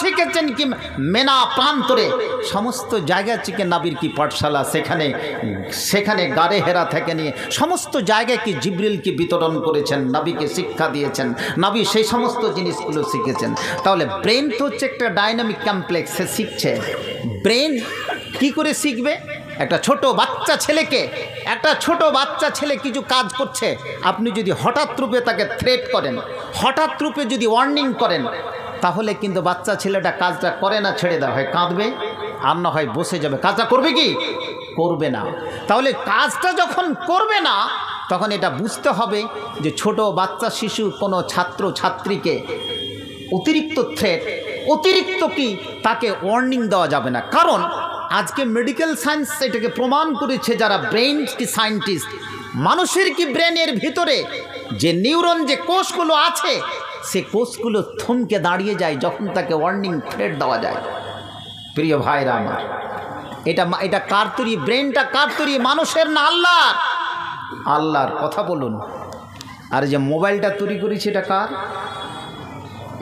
শিখেছেন কি মেনা প্রান্তরে সমস্ত জায়গা থেকে নবীর কি পাঠশালা, সেখানে সেখানে গারে হেরা থেকে নিয়ে সমস্ত জায়গায় কি জিবরিলকে বিতরণ করেছেন, নবীকে শিক্ষা দিয়েছেন, নবী সেই সমস্ত জিনিসগুলো শিখেছেন। তাহলে ব্রেন তো হচ্ছে একটা ডাইনামিক কমপ্লেক্স, সে শিখছে। ব্রেন কি করে শিখবে? একটা ছোট বাচ্চা ছেলে কিছু কাজ করছে, আপনি যদি হঠাৎ রূপে তাকে থ্রেট করেন, হঠাৎ রূপে যদি ওয়ার্নিং করেন, তাহলে কিন্তু বাচ্চা ছেলেটা কাজটা করে না, ছেড়ে দেওয়া হয়, কাঁদবে আর না হয় বসে যাবে। কাজটা করবে কি? করবে না। তাহলে কাজটা যখন করবে না, তখন এটা বুঝতে হবে যে ছোট বাচ্চা শিশু কোনো ছাত্র ছাত্রীকে অতিরিক্ত থ্রেট, অতিরিক্ত কি তাকে ওয়ার্নিং দেওয়া যাবে না। কারণ আজকে মেডিকেল সায়েন্স এটাকে প্রমাণ করেছে, যারা ব্রেন কি সায়েন্টিস্ট, মানুষের কি ব্রেনের ভিতরে যে নিউরন, যে কোষগুলো আছে, সে কোষগুলো থমকে দাঁড়িয়ে যায় যখন তাকে ওয়ার্নিং থ্রেট দেওয়া যায়। প্রিয় ভাইরা আমার, এটা কার তৈরি? ব্রেনটা কার তৈরি? মানুষের না আল্লাহর? আল্লাহর। কথা বলুন। আর যে মোবাইলটা তৈরি করেছে, এটা কার?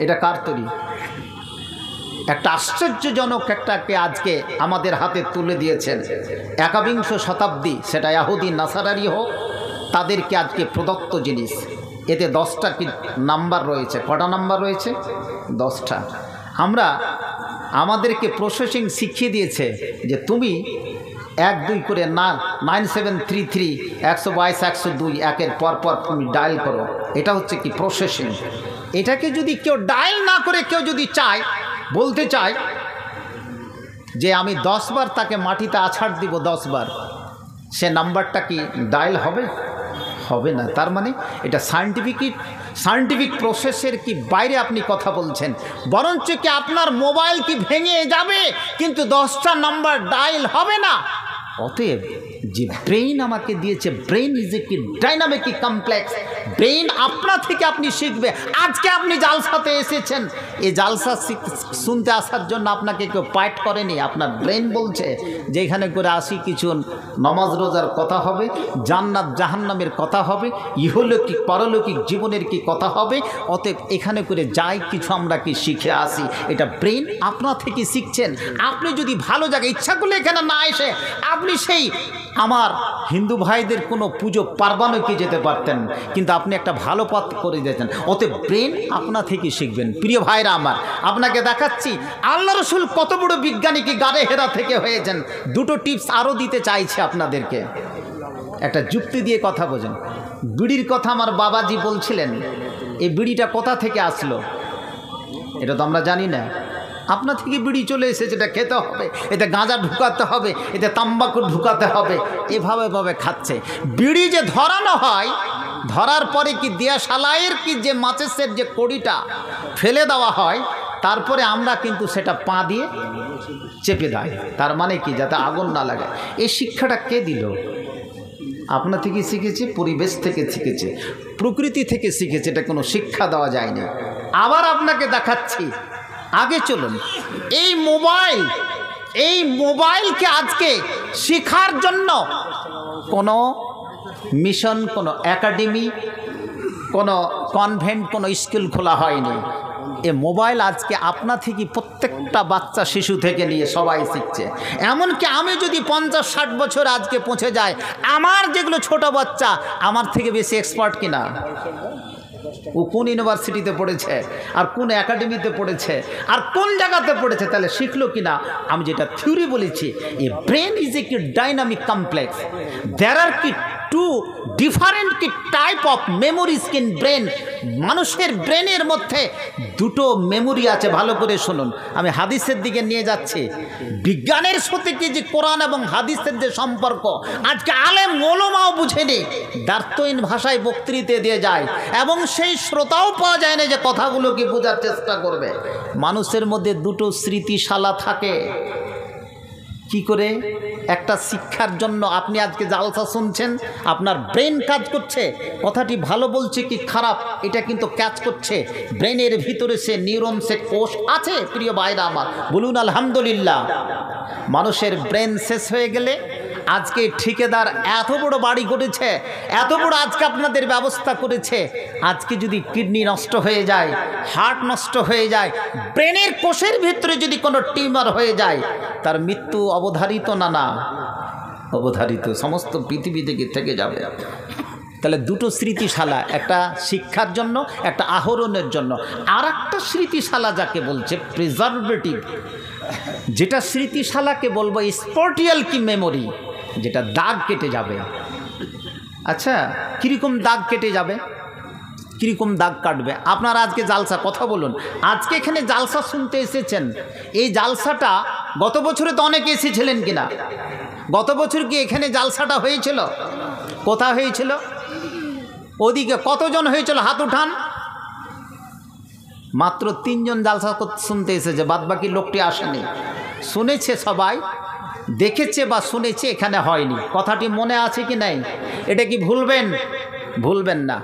এটা কার তৈরি? একটা আশ্চর্যজনক একটাকে আজকে আমাদের হাতে তুলে দিয়েছেন। 21 শতাব্দী, সেটা ইহুদি নাসারারি হোক, তাদেরকে আজকে প্রদত্ত জিনিস। এতে 10টা কি নাম্বার রয়েছে। কটা নাম্বার রয়েছে? 10টা। আমাদেরকে প্রসেসিং শিখিয়ে দিয়েছে যে তুমি 1 2 করে 9733 122 102 একের পর তুমি ডায়াল করো। এটা হচ্ছে কি প্রসেসিং। এটাকে যদি কেউ ডায়াল না করে, কেউ যদি বলতে চায় যে আমি 10 বার তাকে মাটিতে আছাড় দিব, 10 বার, সে নাম্বারটা কি ডায়াল হবে? হবে না। তার মানে এটা সায়েন্টিফিক প্রসেসের কি বাইরে আপনি কথা বলছেন। বরঞ্চ কি আপনার মোবাইল কি ভেঙে যাবে, কিন্তু 10টা নাম্বার ডায়াল হবে না। অতএব যে ব্রেন আমাকে দিয়েছে, ব্রেন ইজ এ কি ডাইনামিক কমপ্লেক্স। ব্রেন আপনা থেকে আপনি শিখবে। আজকে আপনি জালসাতে এসেছেন, এই জালসা শুনতে আসার জন্য আপনাকে কেউ পাঠ করেনি। আপনার ব্রেন বলছে যে এখানে করে আসি, কিছু নমাজ রোজার কথা হবে, জান্নাত জাহান্নামের কথা হবে, ইহলৌকিক পরলৌকিক জীবনের কি কথা হবে। অতএব এখানে করে যাই কিছু আমরা কি শিখে আসি। এটা ব্রেন আপনা থেকে শিখছেন। আপনি যদি ভালো জায়গায় ইচ্ছা করলে এখানে না এসে আপনি সেই আমার হিন্দু ভাইদের কোনো পুজো পার্বণে কি যেতে পারতেন, কিন্তু আপনি একটা ভালো পথ করে দিয়েছেন। অতএব ব্রেন আপনা থেকে শিখবেন। প্রিয় ভাইরা আমার, আপনাকে দেখাচ্ছি আল্লাহ রসুল কত বড় বিজ্ঞানী কি গাড়ে হেরা থেকে হয়েছেন। 2টো টিপস আরও দিতে চাইছে আপনাদেরকে। একটা যুক্তি দিয়ে কথা বোঝেন। বিড়ির কথা আমার বাবাজি বলছিলেন, এই বিড়িটা কোথা থেকে আসলো এটা তো আমরা জানি না। আপনা থেকে বিড়ি চলে এসেছে, এটা খেতে হবে, এতে গাঁজা ঢুকাতে হবে, এতে তাম্বাকু ঢুকাতে হবে, এভাবে খাচ্ছে। বিড়ি যে ধরানো হয়, ধরার পরে কি দিয়াশালাইয়ের কি যে মাচিসের যে কড়িটা ফেলে দেওয়া হয়, তারপরে আমরা কিন্তু সেটা পা দিয়ে চেপে দেয়। তার মানে কি, যাতে আগুন না লাগে। এই শিক্ষাটা কে দিল? আপনা থেকে শিখেছে, পরিবেশ থেকে শিখেছে, প্রকৃতি থেকে শিখেছে। এটা কোনো শিক্ষা দেওয়া যায়নি। আবার আপনাকে দেখাচ্ছি, আগে চলুন। এই মোবাইলকে আজকে শেখার জন্য কোনো মিশন, কোনো একাডেমি, কোনো কনভেন্ট, কোনো স্কুল খোলা হয়নি। এ মোবাইল আজকে আপনা থেকে প্রত্যেকটা বাচ্চা শিশু থেকে নিয়ে সবাই শিখছে। এমনকি আমি যদি 50-60 বছর আজকে পৌঁছে যায়, আমার যেগুলো ছোট বাচ্চা আমার থেকে বেশি এক্সপার্ট কিনা, ও কোন ইউনিভার্সিটিতে পড়েছে, আর কোন একাডেমিতে পড়েছে, আর কোন জায়গাতে পড়েছে, তাহলে শিখলো কিনা। আমি যেটা থিওরি বলেছি, এ ব্রেন ইজ এ কি ডাইনামিক কমপ্লেক্স। দেয়ার আর কি 2 ডিফারেন্ট কি type of memories in brain. মানুষের ব্রেনের মধ্যে 2টো মেমোরি আছে। ভালো করে শুনুন, আমি হাদিসের দিকে নিয়ে যাচ্ছি। বিজ্ঞানের সাথে কি যে কোরআন এবং হাদিসের যে সম্পর্ক, আজকে আলেম ওলামাও বুঝেনি, দ্ব্যর্থহীন ভাষায় বক্তৃতা দিয়ে যায়, এবং সেই শ্রোতাও পাওয়া যায় না যে কথাগুলো কি বোঝার চেষ্টা করবে। মানুষের মধ্যে 2টো স্মৃতিশালা থাকে। কি করে? একটা শিক্ষার জন্য আপনি আজকে জালসা শুনছেন, আপনার ব্রেন কাজ করছে। কথাটি ভালো বলছে কি খারাপ, এটা কিন্তু কাজ করছে। ব্রেনের ভিতরে সে নিউরন, সে কোষ আছে। প্রিয় ভাইরা আমার, বলুন আলহামদুলিল্লাহ। মানুষের ব্রেন শেষ হয়ে গেলে আজকে ঠিকাদার এত বড় বাড়ি করেছে, এত বড় আজকে আপনাদের ব্যবস্থা করেছে, আজকে যদি কিডনি নষ্ট হয়ে যায়, হার্ট নষ্ট হয়ে যায়, ব্রেনের কোষের ভিতরে যদি কোনো টিউমার হয়ে যায়, তার মৃত্যু অবধারিত না? না অবধারিত, সমস্ত পৃথিবী থেকে যাবে। তাহলে দুটো স্মৃতিশালা, একটা শিক্ষার জন্য, একটা আহরণের জন্য। আর একটা স্মৃতিশালা যাকে বলছে প্রিজার্ভেটিভ, যেটা স্মৃতিশালাকে বলবো স্পটিয়াল কি মেমোরি, যেটা দাগ কেটে যাবে। আচ্ছা, কীরকম দাগ কেটে যাবে, কীরকম দাগ কাটবে? আপনারা আজকে জালসা, কথা বলুন, আজকে এখানে জালসা শুনতে এসেছেন, এই জালসাটা গত বছরে তো অনেকে এসেছিলেন কিনা? গত বছর কি এখানে জালসাটা হয়েছিল? কোথায় হয়েছিল? ওদিকে কতজন হয়েছিল? হাত উঠান। মাত্র 3 জন জালসা শুনতে এসেছে, বাদবাকি লোকটি আসেনি। শুনেছে সবাই, দেখেছে বা শুনেছে, এখানে হয়নি। কথাটি মনে আছে কি নাই? এটা কি ভুলবেন? ভুলবেন না।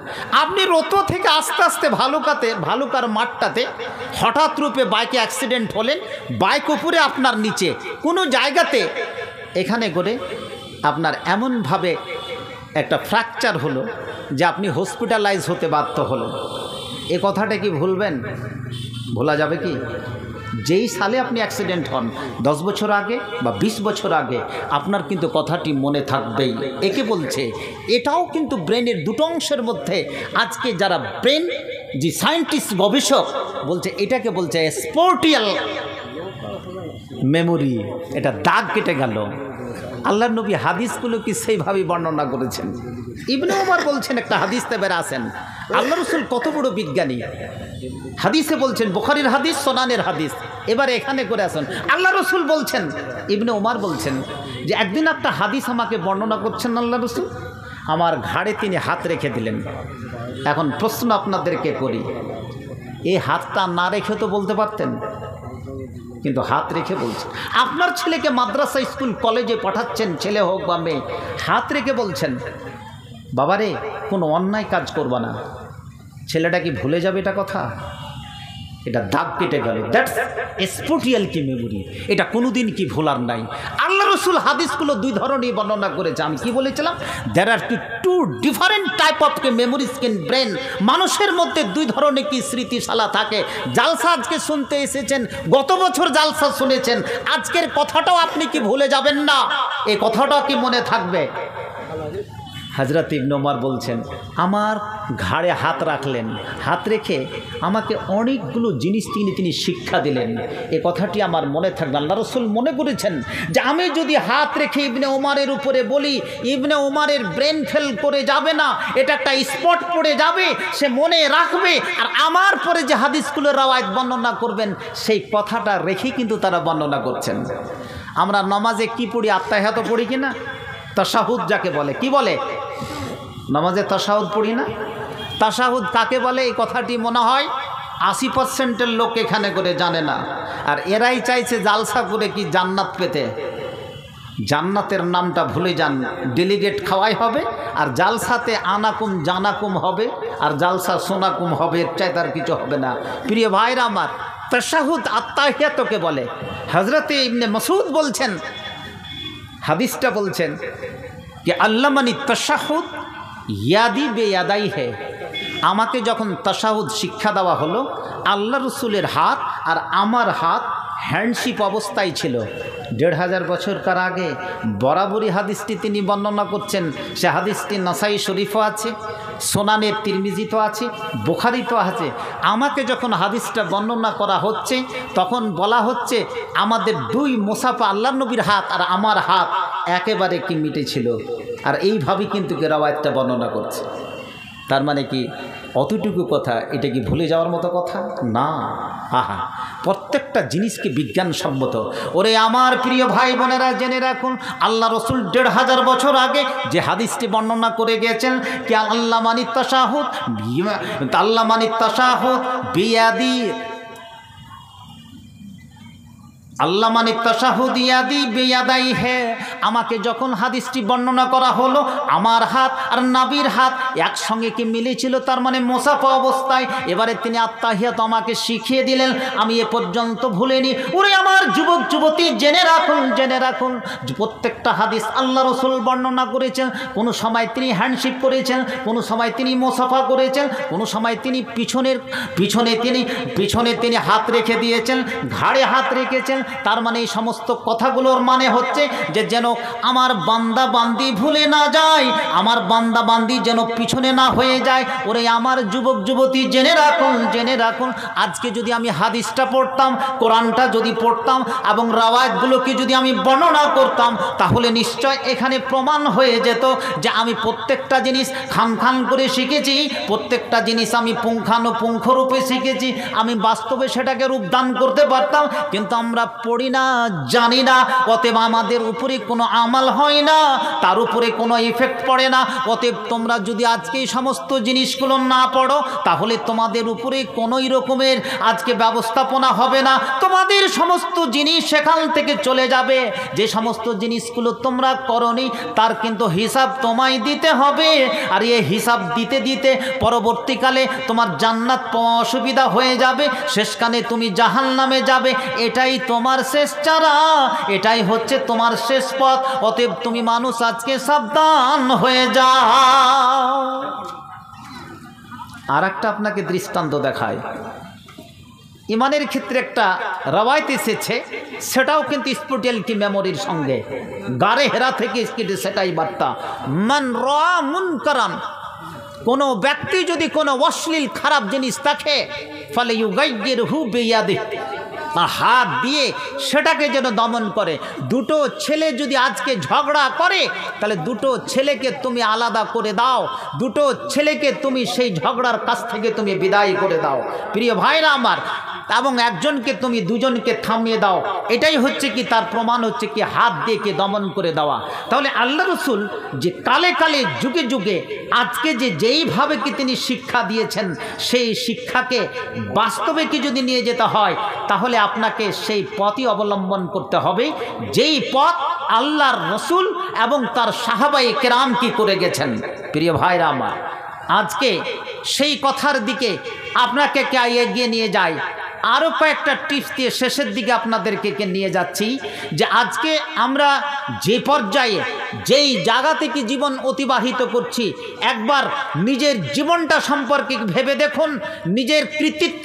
আপনি রোতো থেকে আস্তে আস্তে ভালুকার মাঠটাতে হঠাৎ রূপে বাইকে অ্যাক্সিডেন্ট হলেন, বাইক উপরে আপনার নিচে কোনো জায়গাতে এখানে করে আপনার এমনভাবে একটা ফ্র্যাকচার হলো যে আপনি হসপিটালাইজ হতে বাধ্য হলেন। এ কথাটা কি ভুলবেন? ভোলা যাবে কি? যেই সালে আপনি অ্যাক্সিডেন্ট হন, 10 বছর আগে বা 20 বছর আগে, আপনার কিন্তু কথাটি মনে থাকবেই। একে বলছে, এটাও কিন্তু ব্রেনের দুটো অংশের মধ্যে আজকে যারা ব্রেন যে সায়েন্টিস্ট, গবেষক বলছে, এটাকে বলছে স্পটিয়াল মেমোরি। এটা দাগ কেটে গেল। আল্লাহর নবী হাদিসগুলো কি সেইভাবে বর্ণনা করেছেন। ইবনে ওমর বলছেন, একটা হাদিসতে বের আসেন, আল্লাহ রসুল কত বড় বিজ্ঞানী, হাদিসে বলছেন, বুখারীর হাদিস, সুনানের হাদিস। এবারে এখানে করে আসেন, আল্লাহ রসুল বলছেন, ইবনে ওমর বলছেন যে একদিন একটা হাদিস আমাকে বর্ণনা করছেন আল্লাহ রসুল, আমার ঘাড়ে তিনি হাত রেখে দিলেন। এখন প্রশ্ন আপনাদেরকে করি, এই হাতটা না রেখে তো বলতে পারতেন, কিন্তু হাত রেখে বলছেন। আপনার ছেলেকে মাদ্রাসা, স্কুল, কলেজে পাঠাচ্ছেন, ছেলে হোক বা মেয়ে, হাত রেখে বলছেন, বাবারে কোনো অন্যায় কাজ করবা না। ছেলেটা কি ভুলে যাবে এটা কথা? এটা দাগ কেটে গেল। দ্যাটস স্পটিয়াল কি মেমোরি, এটা কোনোদিন কি ভোলার নাই। আল্লাহ রসুল হাদিসগুলো 2 ধরনের বর্ণনা করেছে। আমি কি বলেছিলাম? There are two different type of memories in brain. মানুষের মধ্যে 2 ধরনের কি স্মৃতিশালা থাকে। জালসা আজকে শুনতে এসেছেন, গত বছর জালসা শুনেছেন, আজকের কথাটাও আপনি কি ভুলে যাবেন না? এই কথাটাও কি মনে থাকবে? হযরত ইবনে ওমর বলছেন, আমার ঘাড়ে হাত রাখলেন, হাত রেখে আমাকে অনেকগুলো জিনিস তিনি শিক্ষা দিলেন। এ কথাটি আমার মনে থাকবে। আল্লাহ রসুল মনে করেছেন যে আমি যদি হাত রেখে ইবনে ওমরের উপরে বলি, ইবনে ওমরের ব্রেন ফেল করে যাবে না, এটা একটা স্পট পড়ে যাবে, সে মনে রাখবে। আর আমার পরে যে হাদিসগুলো রাওয়ায়াত বর্ণনা করবেন, সেই কথাটা রেখেই কিন্তু তারা বর্ণনা করছেন। আমরা নামাজে কি পড়ি? আত্তাহিয়াত পড়ি কিনা? তাশাহুদ যাকে বলে, কি বলে? নামাজে তাশাহুদ পড়ি না? তাশাহুদ কাকে বলে? এই কথাটি মনে হয় 80% লোক এখানে করে জানে না। আর এরাই চাইছে জালসা করে কি জান্নাত পেতে। জান্নাতের নামটা ভুলে যান। ডেলিগেট খাওয়াই হবে, আর জালসাতে আনাকুম জানাকুম হবে, আর জালসা সোনাকুম হবে। এর চাই তার কিছু হবে না। প্রিয় ভাইরা আমার, তাশাহুদ আত্তাহিয়াতকে বলে। হযরতে ইবনে মাসউদ বলছেন, হাদিসটা বলছেন कि अल्लामानी तशाहुद यादी बेयादाई है। আমাকে যখন তাশাহুদ শিক্ষা দেওয়া হলো, আল্লাহ রসুলের হাত আর আমার হাত হ্যান্ডশিপ অবস্থায় ছিল। 1500 বছরকার আগে বরাবরই হাদিসটি তিনি বর্ণনা করছেন। সে হাদিসটি নাসাই শরীফও আছে, সোনানের তিরমিজিতে আছে, বুখারীতে আছে। আমাকে যখন হাদিসটা বর্ণনা করা হচ্ছে, তখন বলা হচ্ছে আমাদের 2 মুসাফা, আল্লাহ নবীর হাত আর আমার হাত একেবারে কি মিটেছিল। আর এইভাবেই কিন্তু রাওয়ায়াতটা বর্ণনা করছে। তার মানে কি অতটুকু কথা, এটা কি ভুলে যাওয়ার মতো কথা না? আহা, প্রত্যেকটা জিনিসকে বিজ্ঞানসম্মত। ওরে আমার প্রিয় ভাই বোনেরা, জেনে রাখুন, আল্লাহ রসুল 1500 বছর আগে যে হাদিসটি বর্ণনা করে গিয়েছেন কি আল্লামানি তাশাহুদ বিয়াদি, আল্লামানি তাশাহুদ ইয়াদি বেয়াদাই হে। আমাকে যখন হাদিসটি বর্ণনা করা হলো, আমার হাত আর নবীর হাত একসঙ্গে কি মিলেছিল, তার মানে মুসাফা অবস্থায়। এবারে তিনি আত্তাহিয়াত আমাকে শিখিয়ে দিলেন, আমি এ পর্যন্ত ভুলিনি। ওরে আমার যুবক যুবতী, জেনে রাখুন, জেনে রাখুন, প্রত্যেকটা হাদিস আল্লাহ রসুল বর্ণনা করেছেন। কোনো সময় তিনি হ্যান্ডশেক করেছেন, কোনো সময় তিনি মুসাফা করেছেন, কোনো সময় তিনি পিছনে তিনি হাত রেখে দিয়েছেন, ঘাড়ে হাত রেখেছেন। তার মানে এই সমস্ত কথাগুলোর মানে হচ্ছে যে যেন আমার বান্দা বান্দি ভুলে না যায়, আমার বান্দা বান্দি যেন পিছনে না হয়ে যায়। ওরে আমার যুবক যুবতী, জেনে রাখুন, জেনে রাখুন, আজকে যদি আমি হাদিসটা পড়তাম, কোরআনটা যদি পড়তাম এবং রাওয়ায়াতগুলোকে যদি আমি বর্ণনা করতাম, তাহলে নিশ্চয় এখানে প্রমাণ হয়ে যেত যে আমি প্রত্যেকটা জিনিস খান খান করে শিখেছি, প্রত্যেকটা জিনিস আমি পুঙ্খানুপুঙ্খ রূপে শিখেছি, আমি বাস্তবে সেটাকে রূপদান করতে পারতাম। কিন্তু আমরা পড়ি না, জানি না, অতএব আমাদের উপরে কোনো আমাল হয় না, তার উপরে কোনো ইফেক্ট পড়ে না। অতএব তোমরা যদি আজকে এই সমস্ত জিনিসগুলো না পড়ো, তাহলে তোমাদের উপরে কোনোই রকমের আজকে ব্যবস্থাপনা হবে না, তোমাদের সমস্ত জিনিস সেখান থেকে চলে যাবে। যে সমস্ত জিনিসগুলো তোমরা করনি তার কিন্তু হিসাব তোমায় দিতে হবে। আর এই হিসাব দিতে দিতে পরবর্তীকালে তোমার জান্নাত পাওয়া অসুবিধা হয়ে যাবে, শেষকালে তুমি জাহান্নামে যাবে। এটাই তোমার শেষ চারা, এটাই হচ্ছে তোমার শেষ পথ। অতএব তুমি মানুষ আজকে সাবধান হয়ে যাও। আর একটা আপনাকে দৃষ্টান্ত দেখায়, ইমানের ক্ষেত্রে একটা রওয়ায়াত এসেছে, সেটাও কিন্তু স্পিরিচুয়ালিটি মেমোরির সঙ্গে। গারে হেরা থেকে সেটাই বার্তা, মান রা মুনকারান, কোনো ব্যক্তি যদি কোনো অশ্লীল খারাপ জিনিস দেখে, ফলে ইউগাইয়িরহু বিয়াদিহি, হাত দিয়ে সেটাকে যেন দমন করে। দুটো ছেলে যদি আজকে ঝগড়া করে, তাহলে দুটো ছেলেকে তুমি আলাদা করে দাও, দুটো ছেলেকে তুমি সেই ঝগড়ার কাছ থেকে তুমি বিদায় করে দাও, প্রিয় ভাইরা আমার, এবং একজনকে তুমি দুজনকে থামিয়ে দাও। এটাই হচ্ছে কি তার প্রমাণ হচ্ছে কি হাত দিয়ে কে দমন করে দেওয়া। তাহলে আল্লাহ রসুল যে কালে কালে যুগে যুগে আজকে যেইভাবে কি তিনি শিক্ষা দিয়েছেন, সেই শিক্ষাকে বাস্তবে কি যদি নিয়ে যেতে হয়, তাহলে আপনাকে সেই পথই অবলম্বন করতে হবে, যেই পথ আল্লাহর রসুল এবং তার সাহাবায়ে কেরাম কি করে গেছেন। প্রিয় ভাইরা আমার, আজকে সেই কথার দিকে আপনাকে কে এগিয়ে নিয়ে যায়। আরও কয়েকটা টিপস দিয়ে শেষের দিকে আপনাদেরকে নিয়ে যাচ্ছি, যে আজকে আমরা যে পর্যায়ে যেই জায়গা থেকে জীবন অতিবাহিত করছি, একবার নিজের জীবনটা সম্পর্কে ভেবে দেখুন, নিজের কৃতিত্ব